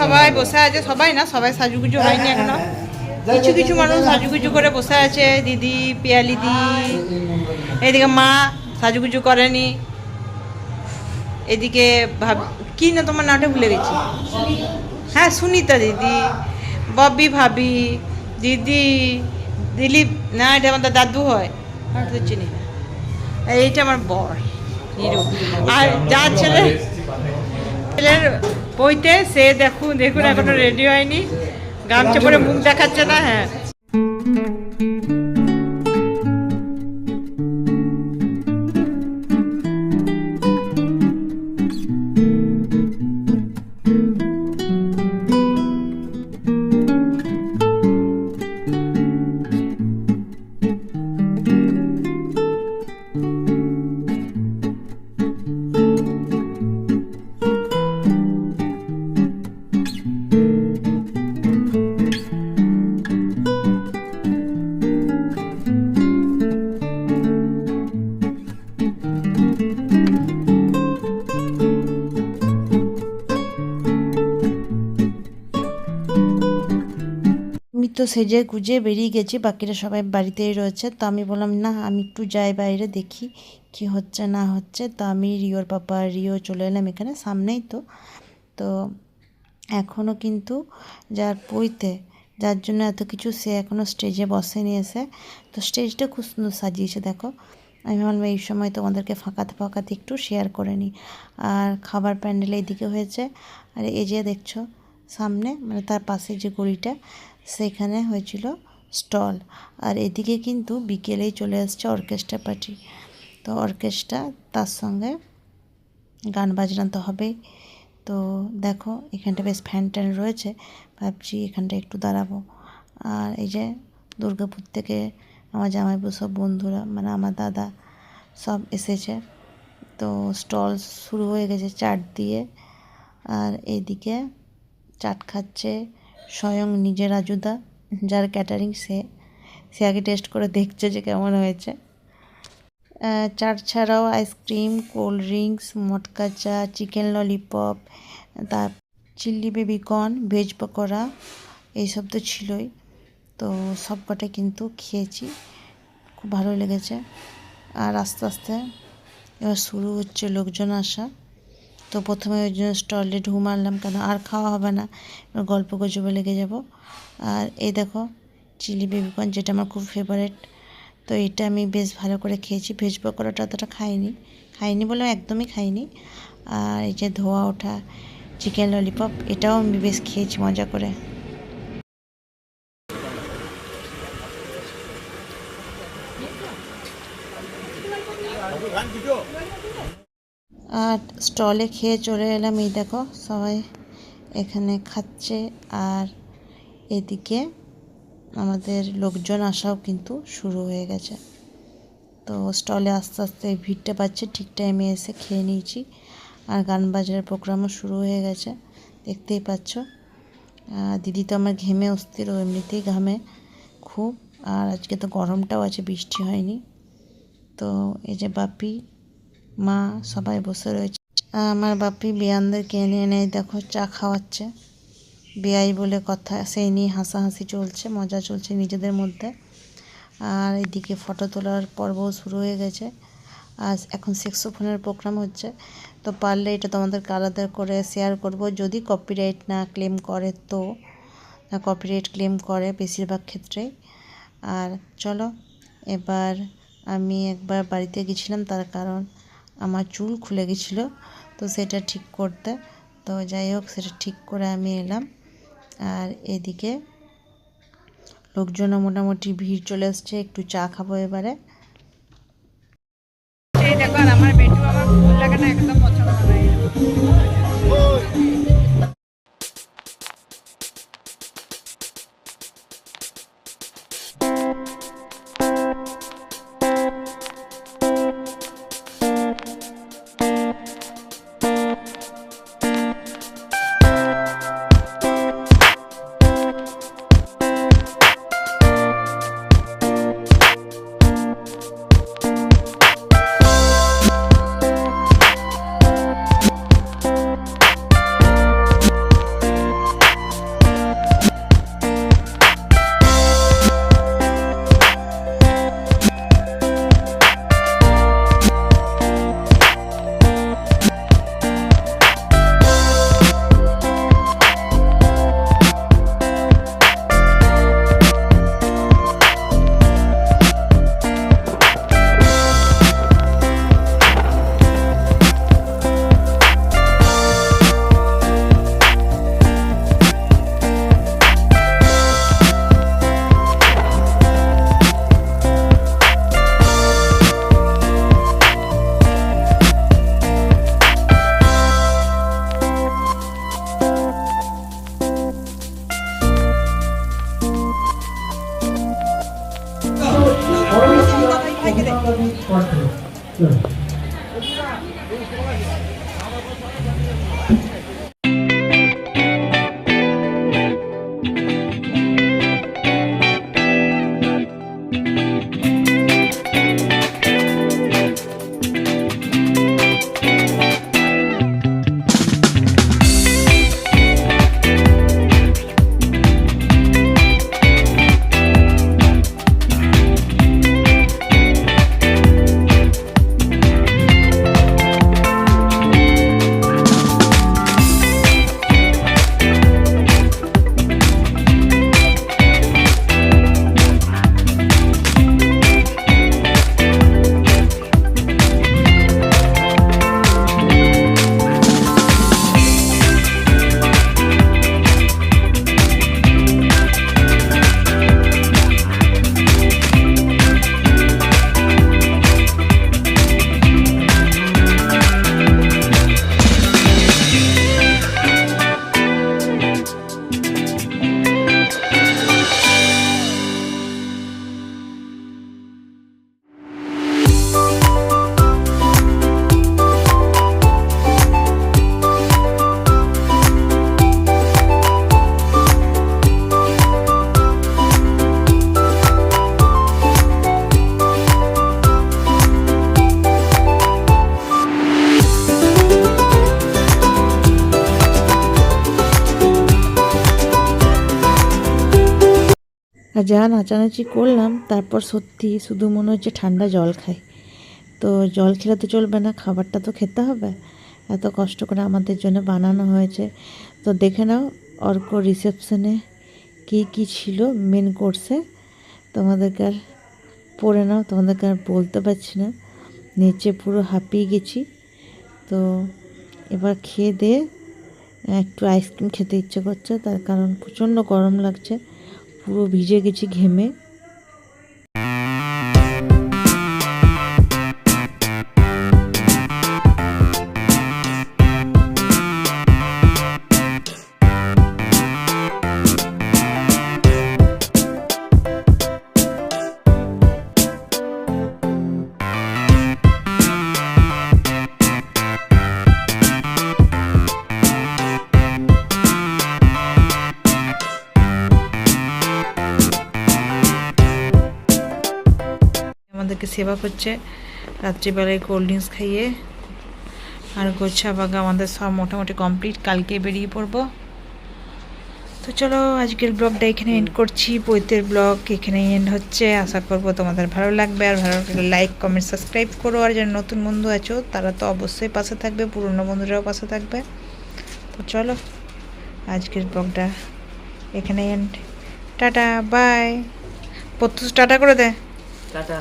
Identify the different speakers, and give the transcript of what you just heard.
Speaker 1: সবাই বসে আছে, সবাই না, সবাই সাজুগুজু হয়নি এখনো, কিছু কিছু মানুষ সাজুগুজু করে বসে আছে। দিদি, পিয়ালি দি, এদিকে মা সাজুগুজু করেনি, এদিকে ভাব কি না তোমার নামটা ভুলে গেছি, হ্যাঁ সুনিতা দিদি, ববি ভাবি, দিদি, দিলীপ, না এটা আমাদের দাদু হয়, আমি তো চিনি না, এইটা আমার বর হিরো। আর যার ছেলের বইতে সে দেখুন দেখুন এখনো রেডি হয়নি, গামছা পরে মুখ দেখাচ্ছে না। হ্যাঁ আমি তো সেজে গুজে বেরিয়ে গেছি, বাকিরা সবাই বাড়িতেই রয়েছে। তো আমি বললাম না আমি একটু যাই বাইরে দেখি কি হচ্ছে না হচ্ছে। তো আমি রিওর পাপা রিও চলে এলাম এখানে সামনেই। তো তো এখনও কিন্তু যার পইতে যার জন্য এত কিছু সে এখনও স্টেজে বসেনি এসে। তো স্টেজটা খুব সুন্দর সাজিয়েছে দেখো। আমি ভাবলাম এই সময় তোমাদেরকে ফাঁকাতে ফাঁকাতে একটু শেয়ার করে নিই। আর খাবার প্যান্ডেল এইদিকে হয়েছে, আর এই যে দেখছো সামনে মানে তার পাশে যে গলিটা সেখানে হয়েছিল স্টল। আর এদিকে কিন্তু বিকেলেই চলে আসছে অর্কেস্ট্রা পার্টি। তো অর্কেস্ট্রা তার সঙ্গে গান বাজনা তো হবেই। তো দেখো এখানটা বেশ ফ্যান ট্যান রয়েছে, ভাবছি এখানটা একটু দাঁড়াবো। আর এই যে দুর্গাপুর থেকে আমার জামাইবাবু সব বন্ধুরা মানে আমার দাদা সব এসেছে। তো স্টল শুরু হয়ে গেছে চাট দিয়ে। আর এইদিকে চাট খাচ্ছে স্বয়ং নিজে রাজুদা, যার ক্যাটারিং সে আগে টেস্ট করে দেখছে যে কেমন হয়েছে। চাট ছাড়াও আইসক্রিম, কোল্ড ড্রিঙ্কস, মটকা চা, চিকেন ললিপপ, তার চিলি বেবিকর্ন, ভেজ পকোড়া এইসব তো ছিলই। তো সব কটা কিন্তু খেয়েছি, খুব ভালো লেগেছে। আর আস্তে আস্তে এবার শুরু হচ্ছে লোকজন আসা। তো প্রথমে ওই জন্য স্টলে ঢু মারলাম, কেন আর খাওয়া হবে না, এবার গল্প গুজবে লেগে যাব। আর এই দেখো চিলি বেবিকর্ন, যেটা আমার খুব ফেভারিট। তো এটা আমি বেশ ভালো করে খেয়েছি। ভেজ পকোড়াটা অতটা খাইনি বলে একদমই খাইনি। আর এই যে ধোয়া ওঠা চিকেন ললিপপ, এটাও আমি বেশ খেয়েছি মজা করে। আর স্টলে খেয়ে চলে এলাম। এই দেখো সবাই এখানে খাচ্ছে। আর এদিকে আমাদের লোকজন আসাও কিন্তু শুরু হয়ে গেছে। তো স্টলে আস্তে আস্তে ভিড়টা বাড়ছে, ঠিক টাইমে এসে খেয়ে নিয়েছি। আর গান বাজনার প্রোগ্রামও শুরু হয়ে গেছে, দেখতেই পাচ্ছ। দিদি তো আমার ঘেমে অস্থির, এমনিতেই ঘামে খুব। আর আজকে তো গরমটাও আছে, বৃষ্টি হয়নি। তো এই যে বাপি, মা সবাই বসে রয়েছে। আমার বাপি বেয়ানদেরকে এনে এনে দেখো চা খাওয়াচ্ছে। বেয়াই বলে কথা, সেই নিয়ে হাসাহাসি চলছে, মজা চলছে নিজেদের মধ্যে। আর এদিকে ফটো তোলার পর্বও শুরু হয়ে গেছে। আজ এখন স্যাক্সোফোনের প্রোগ্রাম হচ্ছে। তো পারলে এটা তোমাদেরকে আলাদা করে শেয়ার করব, যদি কপিরাইট না ক্লেম করে। তো কপিরাইট ক্লেম করে বেশিরভাগ ক্ষেত্রেই। আর চলো এবার আমি একবার বাড়িতে গেছিলাম, তার কারণ আমার চুল খুলে গেছিলো, তো সেটা ঠিক করতে। তো যাই হোক সেটা ঠিক করে আমি এলাম। আর এদিকে লোকজনও মোটামুটি ভিড় চলে আসছে, একটু চা খাবো এবারে। দেখো আমার বেটু আমার ফুল লাগানো একদম পছন্দ নয়। আর যা নাচানাচি করলাম তারপর সত্যি শুধু মনে হচ্ছে ঠান্ডা জল খাই। তো জল খেলে তো চলবে না, খাবারটা তো খেতে হবে, এত কষ্ট করে আমাদের জন্য বানানো হয়েছে। তো দেখে নাও অর্ক রিসেপশনে কী কী ছিল মেন কোর্সে, তোমাদেরকে আর পড়ে নাও, তোমাদেরকে আর বলতে পারছি না, নিচে পুরো হাঁপিয়ে গেছি। তো এবার খেয়ে দিয়ে একটু আইসক্রিম খেতে ইচ্ছে করছে, তার কারণ প্রচণ্ড গরম লাগছে, পুরো ভিজে গেছি ঘেমে। আমাদেরকে সেবা করছে রাত্রিবেলায় কোল্ড ড্রিঙ্কস খাইয়ে, আর গোছা বাগা আমাদের সব মোটামুটি কমপ্লিট, কালকে বেরিয়ে পড়বো। তো চলো আজকের ব্লগটা এখানে এন্ড করছি, বইতের ব্লগ এখানে এন্ড হচ্ছে। আশা করবো তোমাদের ভালো লাগবে, আর ভালো লাগলে লাইক কমেন্ট সাবস্ক্রাইব করো, আর যারা নতুন বন্ধু আছো তারা তো অবশ্যই পাশে থাকবে, পুরনো বন্ধুরাও পাশে থাকবে। তো চলো আজকের ব্লগটা এখানে end, tata bye. Pratyush tata করে দে।
Speaker 2: টাটা।